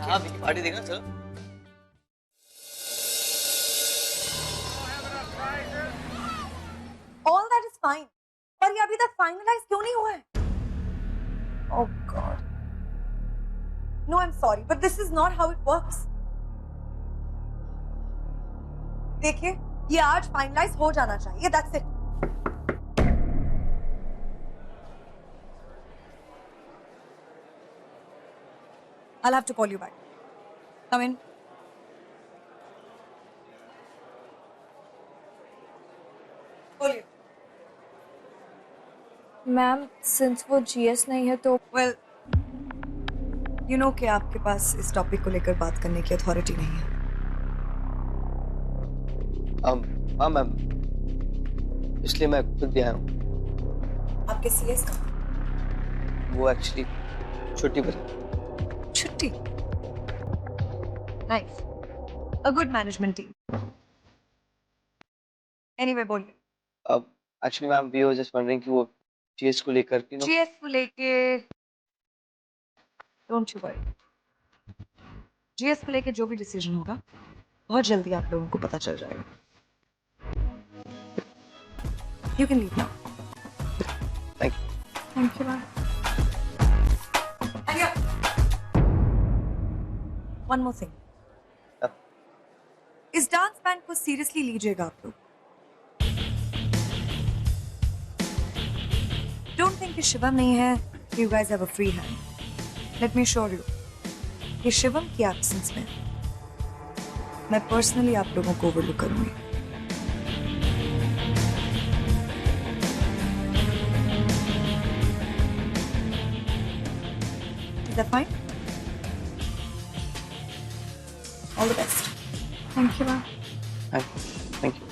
हाँ पार्टी देगा sir. All that is fine. पर ये अभी तक फाइनलाइज क्यों नहीं हुआ है? Oh God. No, I'm sorry, but this is not how it works. देखिए, ये आज फाइनलाइज हो जाना चाहिए. That's it. I'll have to call you back. Come in. बोलिए. मैम सिंस वो जीएस नहीं है तो Well, you know कि आपके पास इस टॉपिक को लेकर बात करने की अथॉरिटी नहीं है. हाँ मैम, इसलिए मैं खुद भी आया हूँ। आपके सीएस का वो एक्चुअली छुट्टी पर है। छुट्टी. Nice. A good management team. Anyway, बोलिए. अब actually ma'am we were just wondering कि वो जीएस को लेकर जीएस को लेके डोंट यू वरी. जीएस को लेके जो भी डिसीजन होगा बहुत जल्दी आप लोगों को पता चल जाएगा. You can leave now. Thank you. Thank you, ma'am. And yeah. One more thing. इस डांस बैंड को सीरियसली लीजिएगा आप लोग. Don't think कि शिवम नहीं है. You guys have a free hand. Let me assure you. कि शिवम की एब्सेंस में मैं पर्सनली आप लोगों को ओवरलुक करूंगी. Is that fine? All the best. Thank you, ma'am. Thank you.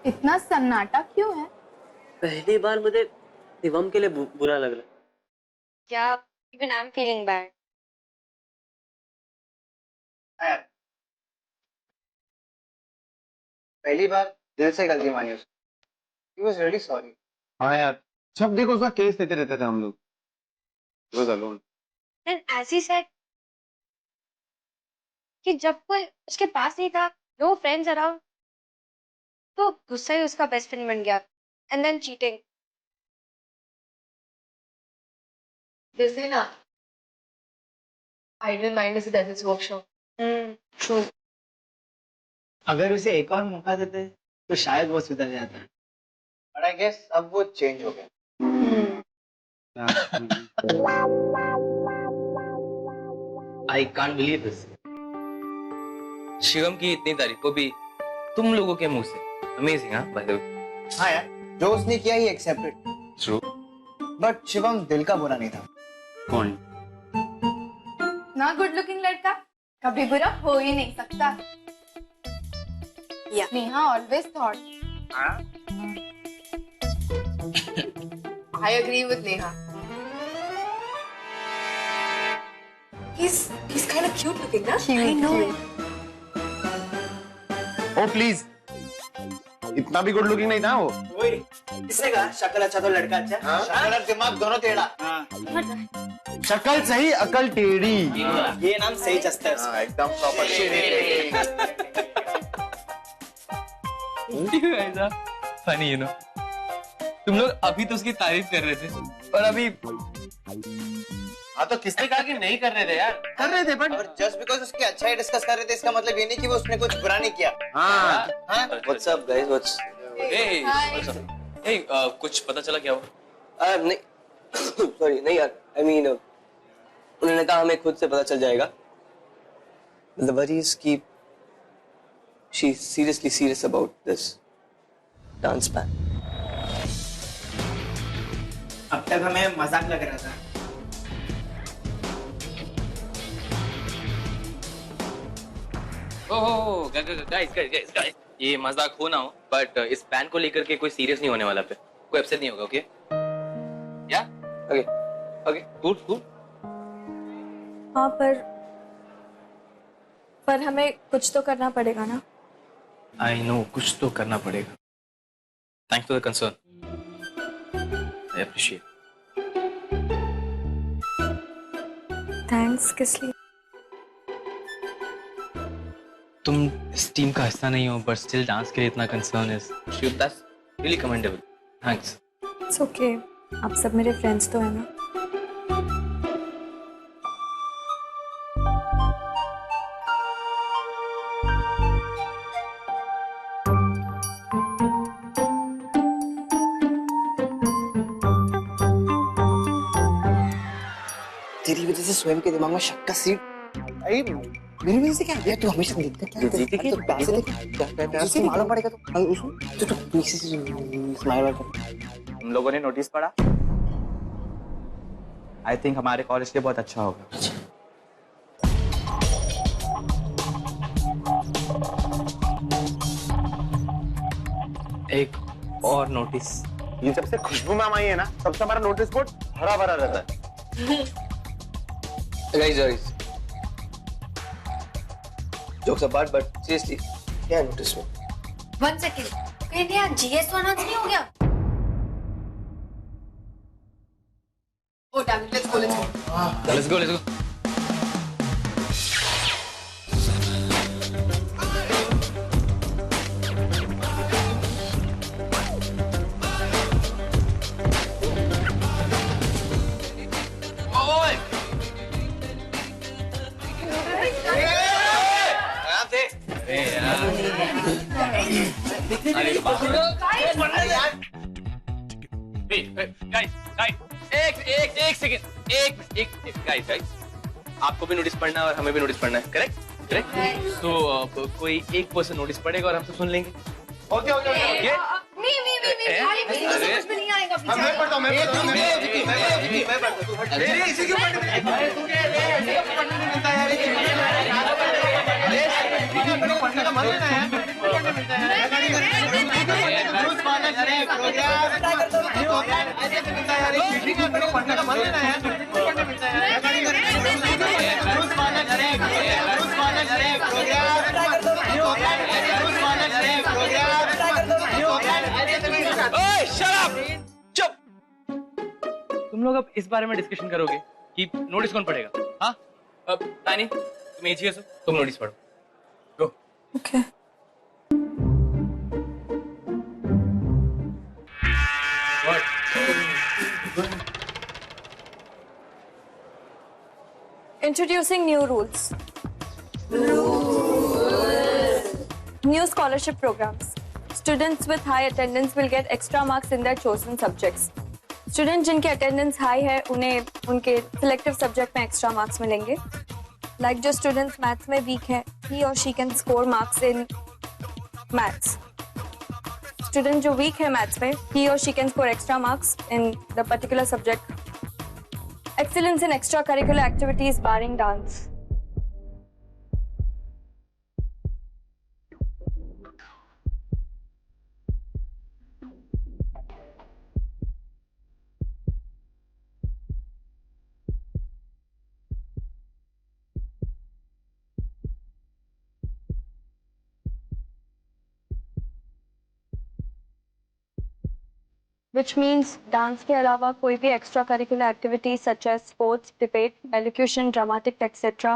इतना सन्नाटा क्यों है? पहली बार मुझे शिवम के लिए बुरा लग रहा है। क्या even I am feeling bad. पहली बार दिल से गलती मानी उसने. He was really sorry. हाँ यार, जब देखो उसका केस देते रहते थे हम लोग. He was alone. Then as he said कि जब कोई उसके पास नहीं था, नो फ्रेंड्स अराउंड, तो गुस्सा ही उसका बेस्ट फ्रेंड बन गया. And then cheating. They say ना, idle mind is a devil's workshop. True. अगर उसे एक और मौका देते तो शायद वो सुधर जाता. But I guess अब वो चेंज हो गया. I can't believe this. Shivam की इतनी तारीफ वो भी तुम लोगों के मुंह से. Amazing, हाँ, by the way. हाँ यार, जो उसने किया he accepted. True. But Shivam दिल का बुरा नहीं था. कौन? ना गुड लुकिंग लड़का कभी बुरा हो ही नहीं सकता. Yeah. Neha always thought. I agree with Neha. He's kind of cute looking, na? Cute, I know. Oh please. इतना भी गुड लुकिंग नहीं था वो. वही. किसने कहा शक्ल अच्छा तो लड़का अच्छा? हाँ? शक्ल और दिमाग दोनों टेढ़ा. शक्ल सही, अकल टेढ़ी. ये नाम सही चस्ता है. हाँ, एकदम प्रॉपर. Funny you know. तुम लोग अभी तो उसकी तारीफ कर रहे थे और अभी हाँ तो किसने कहा कि नहीं कर रहे थे यार? कर रहे थे बट. और जस्ट बिकॉज उसकी अच्छा ही डिस्कस कर रहे थे इसका मतलब ये नहीं कि वो उसने कुछ बुरा नहीं किया. हाँ. हाँ? व्हाट्स अप गाइस व्हाट्स हे हे कुछ पता चला क्या हुआ? नहीं सॉरी नहीं यार आई मीन उन्होंने कहा हमें खुद से पता चल जाएगा. The worry is कि she's seriously serious about this dance band. अब तक हमें मजाक लग रहा था. गाइस ये मजाक हो ना हो बट इस बैंड को लेकर के कोई सीरियस नहीं होने वाला पे. कोई अपसेट नहीं होगा, ओके? या ओके ओके कूल कूल। हाँ, पर हमें कुछ तो करना पड़ेगा ना। आई नो, कुछ तो करना पड़ेगा। Thanks for the concern, I appreciate. Thanks किस लिए? तुम इस टीम का हिस्सा नहीं हो, बट स्टिल डांस के लिए इतना कंसर्न है, that's really commendable. Thanks. It's okay, आप सब मेरे फ्रेंड्स तो हैं ना। तेरी वजह से स्वयं के दिमाग में शक का सीड। अरे मेरी वजह से क्या? यार तू हमेशा देखता क्या? तो पैसे दे, पैसे मालूम पड़ेगा तो उसको तो पीछे से स्माइल कर। हम लोगों ने नोटिस पढ़ा। आई थिंक हमारे कॉलेज के बहुत अच्छा होगा। एक और नोटिस। ये जब से खुशबू मैम आई है ना, तब से हमारा नोटिस बोर्ड हरा भरा रहता है। Guys jokes apart, but seriously क्या नोटिस में? 1 सेकेंड, कहीं नया GS अनाउंस नहीं हो गया? Oh damn it, let's go, let's go. Let's go let's go. आपको भी नोटिस पढ़ना है और हमें भी नोटिस पढ़ना है, करेक्ट करेक्ट। तो कोई एक पर्सन नोटिस पढ़ेगा और हम सब सुन लेंगे। Okay okay okay. नहीं, समझ में नहीं आएगा। मैं पढ़ता हूँ, मैं पढ़ता हूँ, मैं पढ़ता हूँ। इसी क्यों पढ़ने मिलता है? पढ़ने का मन है यार। पढ़ने मिलता चुप। तुम लोग अब इस बारे में डिस्कशन करोगे कि नोटिस कौन पढ़ेगा? हाँ, अब तानी तुम एजी हो, तुम नोटिस पढ़ो। गो। Okay. Introducing new rules. New scholarship programs. Students with high attendance will get extra marks in their chosen subjects. Students जिनके attendance high है, उन्हें उनके selective subject में extra marks मिलेंगे. Like जो students maths में weak है, he or she can score marks in maths. Student जो weak है maths में, he or she can score extra marks in the particular subject. Excellence in extracurricular activities barring dance. Which means dance के अलावा कोई भी extra curricular activities such as sports, debate, elocution, dramatic etc.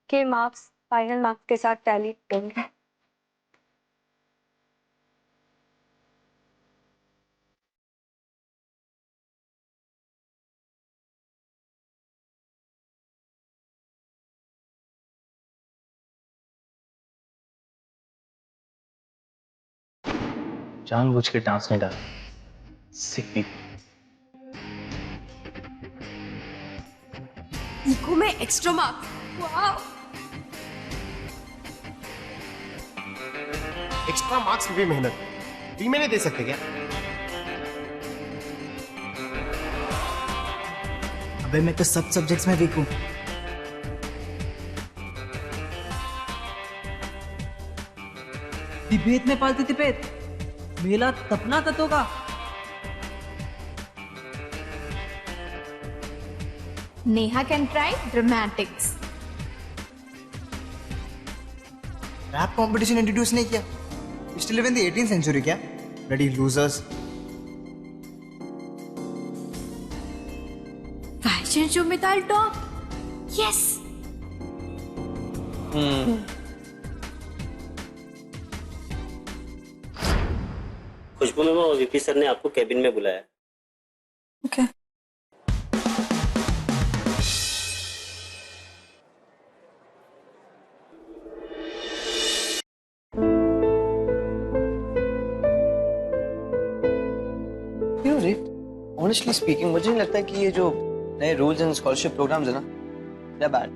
के marks final marks के साथ tally होंगे। जानबूझ के डांस नहीं डाला। Sick people. इको में extra marks. Wow. Extra marks भी मेहनत फ्री में नहीं दे सकते क्या? अबे मैं तो सब सब्जेक्ट्स में वीक हूँ। डिबेट में पालती तिपेत मेला तपना तत्व का Neha can try dramatics. Rap competition introduce नहीं किया? Still live in the 18th century क्या? Bloody losers. Fashion show में ताल top. Yes. खुशबू मैम और वीपी सर ने आपको कैबिन में बुलाया। Okay. ऑनेस्टली स्पीकिंग मुझे नहीं लगता कि ये जो नए रूल्स एंड स्कॉलरशिप प्रोग्राम्स है ना, दे बैड।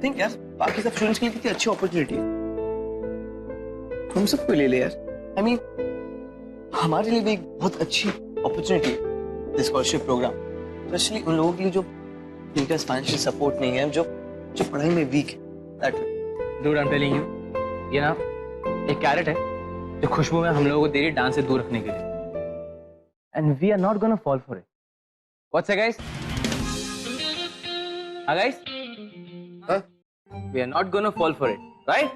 थिंक यार बाकी सब स्टूडेंट्स के लिए कितनी अच्छी अपॉर्चुनिटी है, हम सबको ले ले यार। आई मीन हमारे लिए भी एक बहुत अच्छी अपॉर्चुनिटी है स्कॉलरशिप प्रोग्राम, स्पेशली उन लोगों के लिए जो जिनका फाइनेंशियल सपोर्ट नहीं है, जो जो पढ़ाई में वीक है। That dude I am telling you, ये ना एक कैरेट है जो खुशबू में हम लोगों को दे रही डांस से दूर रखने के लिए, and we are not gonna fall for it. What's it guys? हां guys, we are not gonna fall for it, right?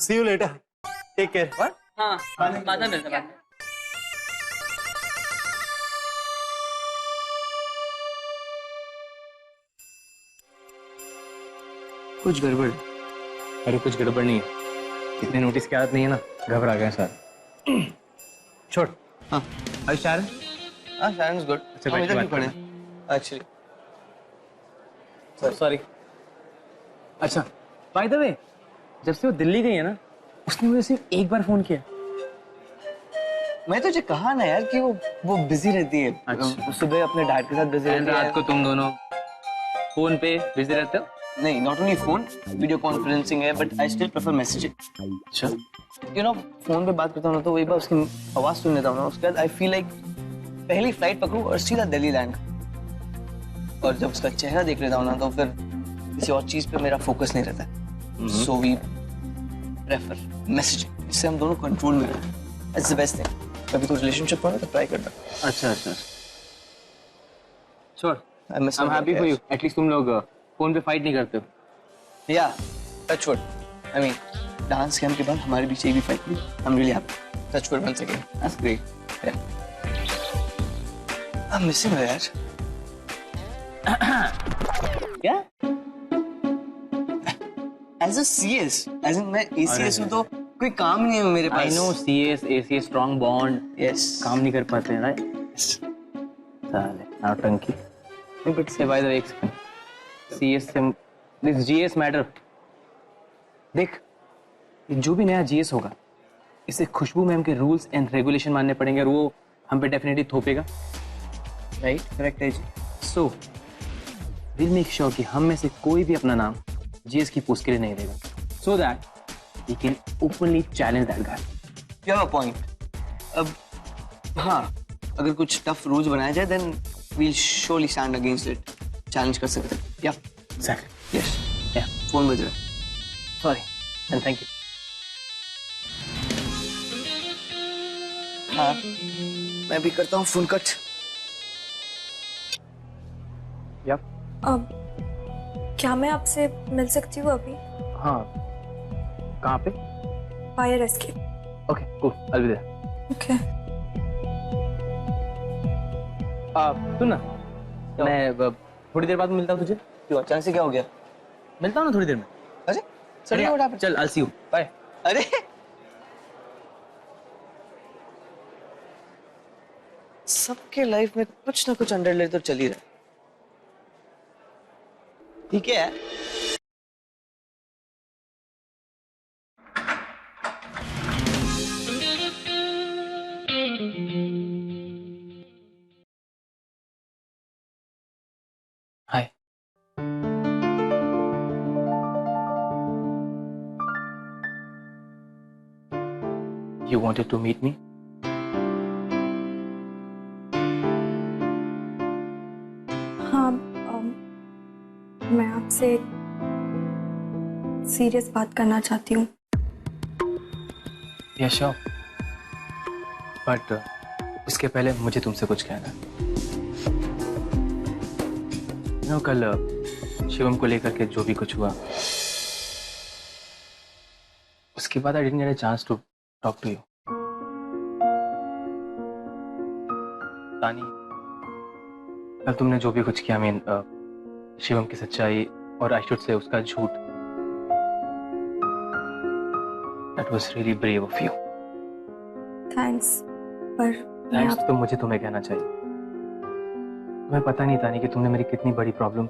See you later. Take care. What? हाँ, बाद में मिलते हैं। कुछ गड़बड़। अरे कुछ गड़बड़ नहीं है, इतने नोटिस की आदत नहीं है ना, घबरा गए सर। छोड़। हाँ हाय शारन। हाँ शारन इज गुड। अच्छा, हम इधर बात क्यों खड़े हैं एक्चुअली? सॉरी। अच्छा बाय द वे, जब से वो दिल्ली गई है ना, उसने मुझे सिर्फ एक बार फोन किया। मैं तुझे कहा ना यार कि वो बिजी रहती है। अच्छा। सुबह अपने डैड के साथ बिजी रहती है, रात को तुम दोनों फोन पे बिजी रहते हो? नहीं, not only phone, video conferencing है, but I still prefer messaging. अच्छा। यू नो फोन पे बात करता हूँ ना तो वही बार उसकी आवाज सुन लेता हूँ ना, उसके बाद आई फील लाइक पहली फ्लाइट पकड़ूं और सीधा दिल्ली लैंड। और जब उसका चेहरा देख लेता हूँ ना तो फिर किसी और चीज पे मेरा फोकस नहीं रहता। सो वी प्रेफर मैसेजिंग, इससे हम दोनों कंट्रोल में रहते हैं। It's the best thing. कभी तो रिलेशनशिप हो ना तो ट्राई करना। अच्छा अच्छा, छोड़। I miss I am happy for you, at least तुम लोग फोन पे फाइट नहीं करते हो। या touch wood. I mean dance camp के बाद हमारे बीच एक भी फाइट नहीं। I am really happy. Touch wood once again. That's great. I am missing her यार। क्या? As a CS, as in मैं एसीएस हूं तो कोई काम नहीं है मेरे पास। I know CS ACS strong bond, yes काम नहीं कर पाते हैं, राइट? साले नौटंकी। बट से बाय द वे एक सेकंड, सीएस से दिस जीएस मैटर। देख, ये जो भी नया जीएस होगा, इसे खुशबू मैम के रूल्स एंड रेगुलेशन मानने पड़ेंगे और वो हम पे डेफिनेटली थोपेगा, राइट? करेक्ट है जी। सो विल मेक श्योर कि हम में से कोई भी अपना नाम जीएस की पोस्ट के लिए नहीं देगा, so that we can openly challenge that guy. You have a point. अब हाँ, अगर कुछ टफ रूल्स बनाया जाए then we will surely stand against it. Challenge कर सकते हैं। या एग्जैक्टली। यस। या फोन बज रहा है। Sorry and thank you. हाँ मैं भी करता हूँ फोन कट। या क्या मैं आपसे मिल सकती हूँ अभी? हाँ, कहाँ पे? Fire escape. Okay cool, I will be there. Okay. सुन ना, मैं थोड़ी देर बाद मिलता हूँ तुझे। क्यों अचानक से क्या हो गया? मिलता हूँ ना थोड़ी देर में। अरे सडनली व्हाट हैपेंड? चल, आई सी यू, बाय। अरे सबके लाइफ में कुछ ना कुछ अंडरले तो चल ही रहा है। ठीक है। हाय। You wanted to meet me? हाँ, मैं आपसे सीरियस बात करना चाहती हूँ। Yeah, sure. But उसके पहले मुझे तुमसे कुछ कहना है। कल शिवम को लेकर के जो भी कुछ हुआ, उसके बाद I didn't get a chance to talk to you. Tani, कल तुमने जो भी कुछ किया, शिवम की सच्चाई और आई शुड से उसका झूठ, that was really brave of you. Thanks, पर थैंक्स तो मुझे तुम्हें कहना चाहिए। तुम्हें पता नहीं तानी कि तुमने मेरी कितनी बड़ी प्रॉब्लम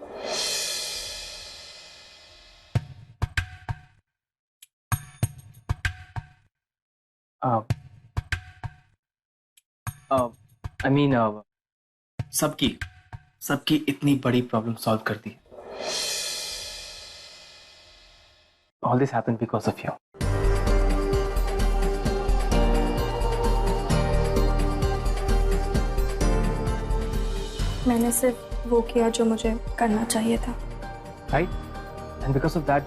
आई मीन सबकी इतनी बड़ी प्रॉब्लम सॉल्व कर दी। All this happened because of you. मैंने सिर्फ वो किया जो मुझे करना चाहिए था। Right? And because of that,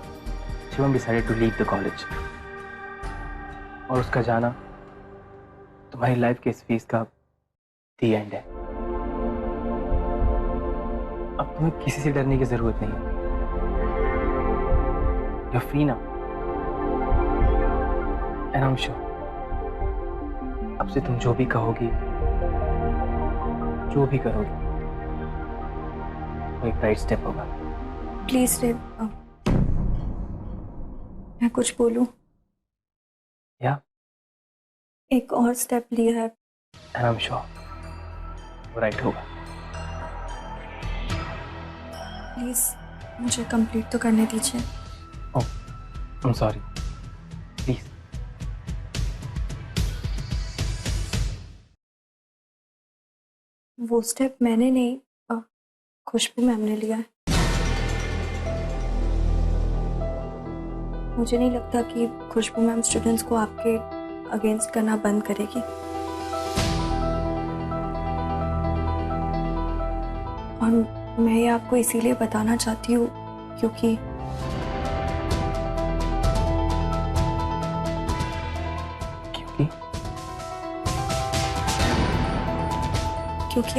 Shivam decided to leave the college. और उसका जाना तुम्हारी लाइफ के इस फेज का the end है। अब तुम्हें किसी से डरने की जरूरत नहीं है। You're free now. And I'm sure अब से तुम जो भी कहोगी, जो भी करोगी, वो एक राइट स्टेप होगा। प्लीज देव, मैं कुछ बोलूं? या एक और स्टेप लिया है। And I'm sure वो राइट होगा। प्लीज मुझे कंप्लीट तो करने दीजिए। Oh, I'm sorry. Please. वो स्टेप मैंने नहीं, खुशबू मैम ने लिया है। मुझे नहीं लगता कि खुशबू मैम स्टूडेंट्स को आपके अगेंस्ट करना बंद करेगी। और मैं ये आपको इसीलिए बताना चाहती हूँ क्योंकि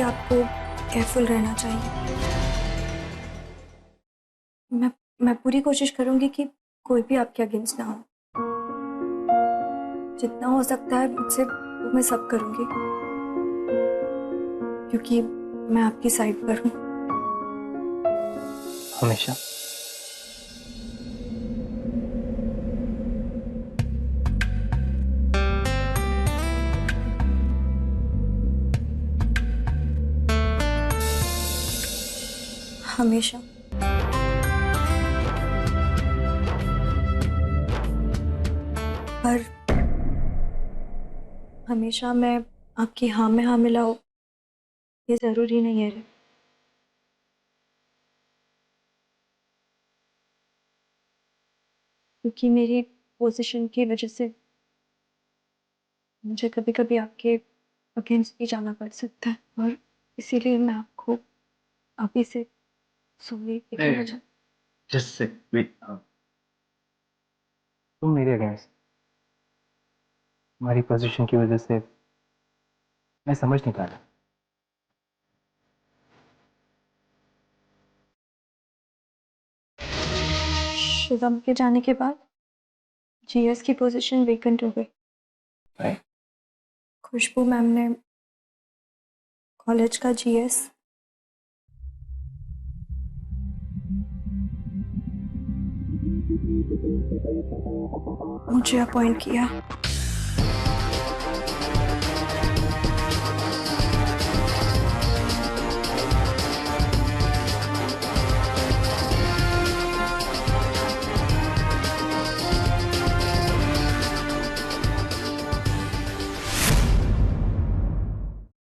आपको केयरफुल रहना चाहिए। मैं पूरी कोशिश करूंगी कि कोई भी आपके अगेंस्ट ना हो। जितना हो सकता है मुझसे वो मैं सब करूंगी क्योंकि मैं आपकी साइड पर हूँ हमेशा। हमेशा। पर हमेशा मैं आपकी हाँ में हाँ मिलाऊं ये जरूरी नहीं है। क्योंकि मेरी पोजीशन की वजह से मुझे कभी कभी आपके अगेंस्ट भी जाना पड़ सकता है और इसीलिए मैं आपको अभी से सॉरी कहना चाहती हूँ। Just sit, wait. तुम मेरे अगेंस्ट, तुम्हारी पोजीशन की वजह से मैं समझ नहीं पा रहा। शिवम के जाने के बाद जीएस की पोजीशन वेकेंट हो गई। Right. खुशबू मैम ने कॉलेज का जीएस मुझे अपॉइंट किया।